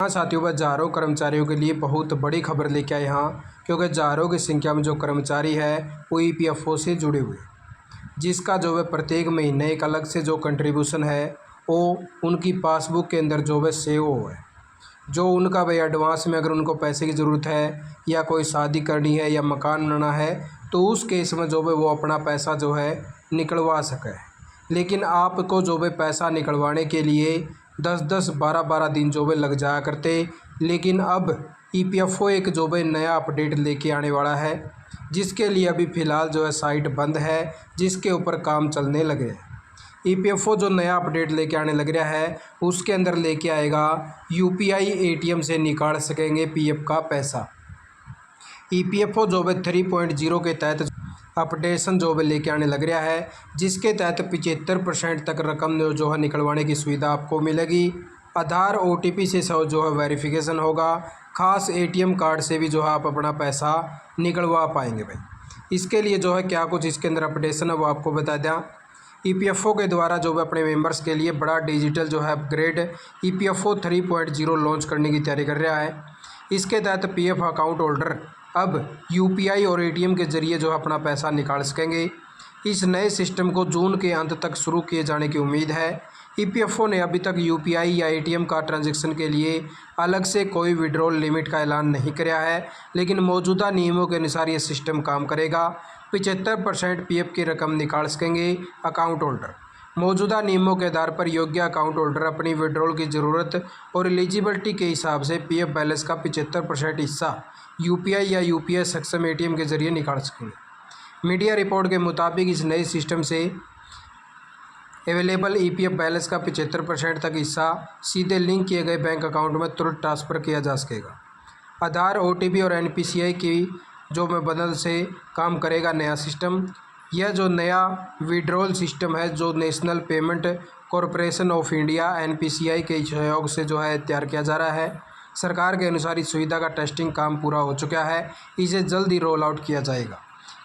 हाँ साथियों, वह हजारों कर्मचारियों के लिए बहुत बड़ी खबर लेके आए यहाँ, क्योंकि हजारों की संख्या में जो कर्मचारी है वो ईपीएफओ से जुड़े हुए, जिसका जो है प्रत्येक महीने एक अलग से जो कंट्रीब्यूशन है वो उनकी पासबुक के अंदर जो है सेव हो है। जो उनका भाई एडवांस में अगर उनको पैसे की ज़रूरत है या कोई शादी करनी है या मकान बनाना है तो उस केस में जो है वो अपना पैसा जो है निकलवा सके। लेकिन आपको जो है पैसा निकलवाने के लिए 10-10, 12-12 दिन जो है लग जाया करते। लेकिन अब ईपीएफओ एक जो है नया अपडेट लेके आने वाला है, जिसके लिए अभी फ़िलहाल जो है साइट बंद है, जिसके ऊपर काम चलने लगे हैं। ईपीएफओ जो नया अपडेट लेके आने लग रहा है उसके अंदर लेके आएगा यूपीआई एटीएम से निकाल सकेंगे पीएफ का पैसा। ईपीएफओ जो है 3.0 के तहत अपडेशन जो है लेके आने लग रहा है, जिसके तहत 75% तक रकम जो है निकलवाने की सुविधा आपको मिलेगी। आधार ओटीपी से जो है वेरिफिकेशन होगा। ख़ास एटीएम कार्ड से भी जो है आप अपना पैसा निकलवा पाएंगे भाई। इसके लिए जो है क्या कुछ इसके अंदर अपडेशन है वो आपको बता दें। ईपीएफओ के द्वारा जो है अपने मेंबर्स के लिए बड़ा डिजिटल जो है अपग्रेड ईपीएफओ 3.0 लॉन्च करने की तैयारी कर रहा है। इसके तहत पीएफ अकाउंट होल्डर अब यूपीआई और एटीएम के ज़रिए जो है अपना पैसा निकाल सकेंगे। इस नए सिस्टम को जून के अंत तक शुरू किए जाने की उम्मीद है। ईपीएफओ ने अभी तक यूपीआई या एटीएम का ट्रांजैक्शन के लिए अलग से कोई विड्रॉल लिमिट का ऐलान नहीं किया है, लेकिन मौजूदा नियमों के अनुसार ये सिस्टम काम करेगा। 75% पीएफ की रकम निकाल सकेंगे अकाउंट होल्डर। मौजूदा नियमों के आधार पर योग्य अकाउंट होल्डर अपनी विड्रॉल की ज़रूरत और एलिजिबिलिटी के हिसाब से पीएफ बैलेंस का 75% हिस्सा यूपीआई या यूपीआई सक्षम एटीएम के ज़रिए निकाल सकेंगे। मीडिया रिपोर्ट के मुताबिक इस नए सिस्टम से अवेलेबल ईपीएफ बैलेंस का 75% तक हिस्सा सीधे लिंक किए गए बैंक अकाउंट में तुरंत ट्रांसफ़र किया जा सकेगा। आधार, ओटीपी और एनपीसीआई की जो में बदल से काम करेगा नया सिस्टम। यह जो नया विड्रॉल सिस्टम है जो national payment corporation of India NPCI के सहयोग से जो है तैयार किया जा रहा है। सरकार के अनुसार इस सुविधा का टेस्टिंग काम पूरा हो चुका है, इसे जल्द ही रोल आउट किया जाएगा।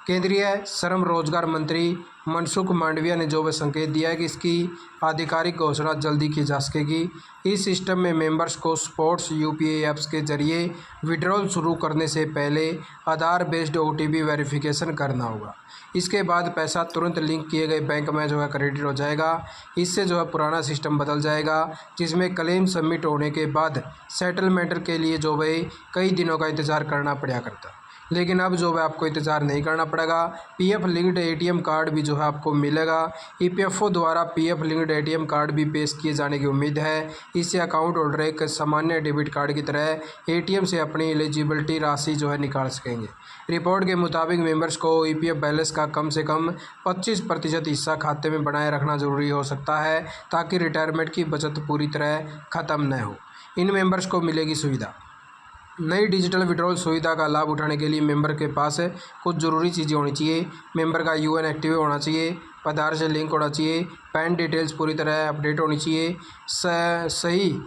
केंद्रीय श्रम रोजगार मंत्री मनसुख मांडविया ने जो वह संकेत दिया है कि इसकी आधिकारिक घोषणा जल्दी की जा सकेगी। इस सिस्टम में मेंबर्स को स्पोर्ट्स यूपीआई ऐप्स के जरिए विड्रॉल शुरू करने से पहले आधार बेस्ड ओटीपी वेरिफिकेशन करना होगा। इसके बाद पैसा तुरंत लिंक किए गए बैंक में जो है क्रेडिट हो जाएगा। इससे जो है पुराना सिस्टम बदल जाएगा, जिसमें क्लेम सबमिट होने के बाद सेटलमेंट के लिए जो है कई दिनों का इंतज़ार करना पड़ा करता, लेकिन अब जो है आपको इंतज़ार नहीं करना पड़ेगा। पीएफ लिंक्ड एटीएम कार्ड भी जो है आपको मिलेगा। ईपीएफओ द्वारा पीएफ लिंक्ड एटीएम कार्ड भी पेश किए जाने की उम्मीद है। इससे अकाउंट होल्डर एक सामान्य डेबिट कार्ड की तरह एटीएम से अपनी एलिजिबिलिटी राशि जो है निकाल सकेंगे। रिपोर्ट के मुताबिक मेंबर्स को ईपीएफ बैलेंस का कम से कम 25% हिस्सा खाते में बनाए रखना जरूरी हो सकता है, ताकि रिटायरमेंट की बचत पूरी तरह ख़त्म न हो। इन मेंबर्स को मिलेगी सुविधा। नई डिजिटल विड्रॉल सुविधा का लाभ उठाने के लिए मेंबर के पास कुछ ज़रूरी चीज़ें होनी चाहिए। मेंबर का यूएन एक्टिव होना चाहिए, आधार से लिंक होना चाहिए, पैन डिटेल्स पूरी तरह अपडेट होनी चाहिए, सही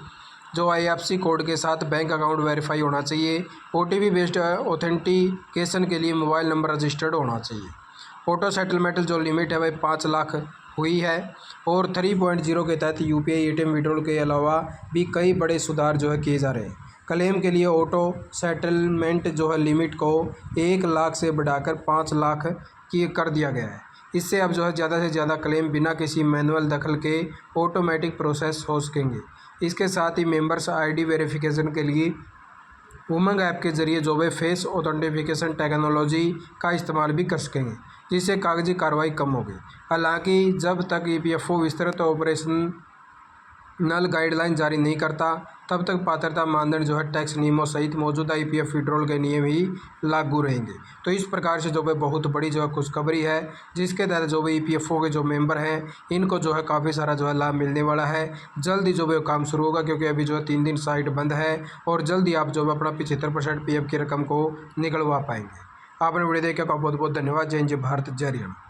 जो आईएफएससी कोड के साथ बैंक अकाउंट वेरीफाई होना चाहिए। ओटीपी बेस्ड ऑथेंटिकेशन के लिए मोबाइल नंबर रजिस्टर्ड होना चाहिए। ऑटो सेटलमेंट जो लिमिट है वह 5 लाख हुई है। और 3.0 के तहत यूपीआई एटीएम विड्रॉल के अलावा भी कई बड़े सुधार जो है किए जा रहे हैं। क्लेम के लिए ऑटो सेटलमेंट जो है लिमिट को 1 लाख से बढ़ाकर 5 लाख की कर दिया गया है। इससे अब जो है ज़्यादा से ज़्यादा क्लेम बिना किसी मैनुअल दखल के ऑटोमेटिक प्रोसेस हो सकेंगे। इसके साथ ही मेंबर्स आईडी वेरिफिकेशन के लिए उमंग ऐप के जरिए जो है फेस ऑथेंटिफिकेशन टेक्नोलॉजी का इस्तेमाल भी कर सकेंगे, जिससे कागजी कार्रवाई कम होगी। हालांकि जब तक ईपीएफओ विस्तृत ऑपरेशनल गाइडलाइन जारी नहीं करता, तब तक पात्रता मानदंड जो है टैक्स नियमों सहित मौजूदा ईपीएफ विड्रॉल के नियम ही लागू रहेंगे। तो इस प्रकार से जो है बहुत बड़ी जो है खुशखबरी है, जिसके तहत जो है ईपीएफओ के जो मेंबर हैं इनको जो है काफ़ी सारा जो है लाभ मिलने वाला है। जल्द ही जो है काम शुरू होगा, क्योंकि अभी जो है 3 दिन साइट बंद है और जल्द ही आप जो है अपना 75% पीएफ की रकम को निकलवा पाएंगे। आपने वीडियो देखा, आपका बहुत बहुत धन्यवाद। जय हिंद, जय भारत, जय हरियाणा।